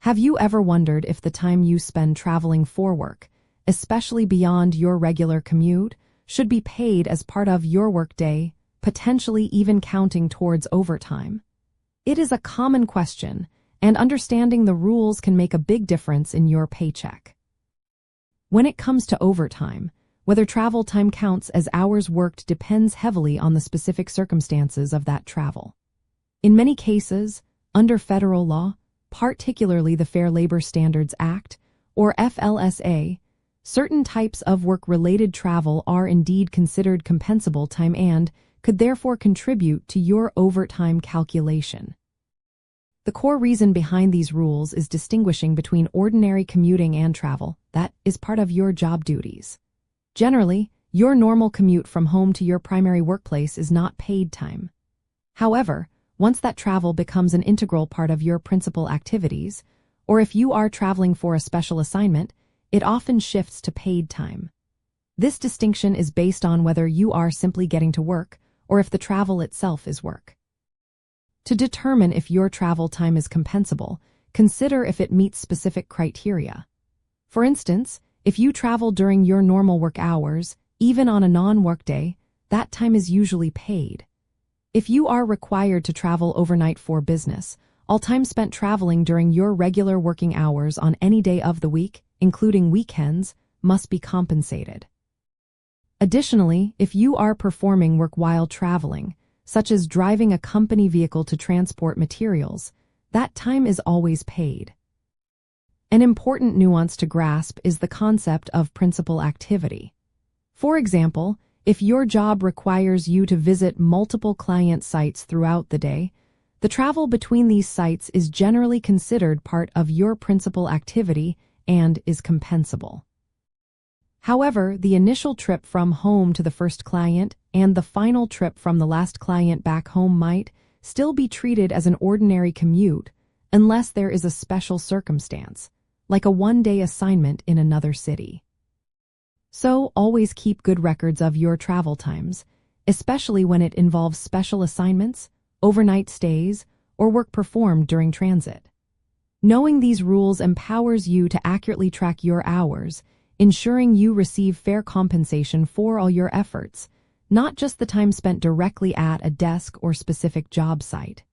Have you ever wondered if the time you spend traveling for work, especially beyond your regular commute, should be paid as part of your workday, potentially even counting towards overtime? It is a common question, and understanding the rules can make a big difference in your paycheck. When it comes to overtime, whether travel time counts as hours worked depends heavily on the specific circumstances of that travel. In many cases, under federal law, particularly the Fair Labor Standards Act, or FLSA, certain types of work-related travel are indeed considered compensable time and could therefore contribute to your overtime calculation. The core reason behind these rules is distinguishing between ordinary commuting and travel that is part of your job duties. Generally, your normal commute from home to your primary workplace is not paid time. However, once that travel becomes an integral part of your principal activities, or if you are traveling for a special assignment, it often shifts to paid time. This distinction is based on whether you are simply getting to work or if the travel itself is work. To determine if your travel time is compensable, consider if it meets specific criteria. For instance, if you travel during your normal work hours, even on a non-work day, that time is usually paid. If you are required to travel overnight for business, all time spent traveling during your regular working hours on any day of the week, including weekends, must be compensated. Additionally, if you are performing work while traveling, such as driving a company vehicle to transport materials, that time is always paid. An important nuance to grasp is the concept of principal activity. For example, if your job requires you to visit multiple client sites throughout the day, the travel between these sites is generally considered part of your principal activity and is compensable. However, the initial trip from home to the first client and the final trip from the last client back home might still be treated as an ordinary commute unless there is a special circumstance, like a one-day assignment in another city. So, always keep good records of your travel times, especially when it involves special assignments, overnight stays, or work performed during transit. Knowing these rules empowers you to accurately track your hours, ensuring you receive fair compensation for all your efforts, not just the time spent directly at a desk or specific job site.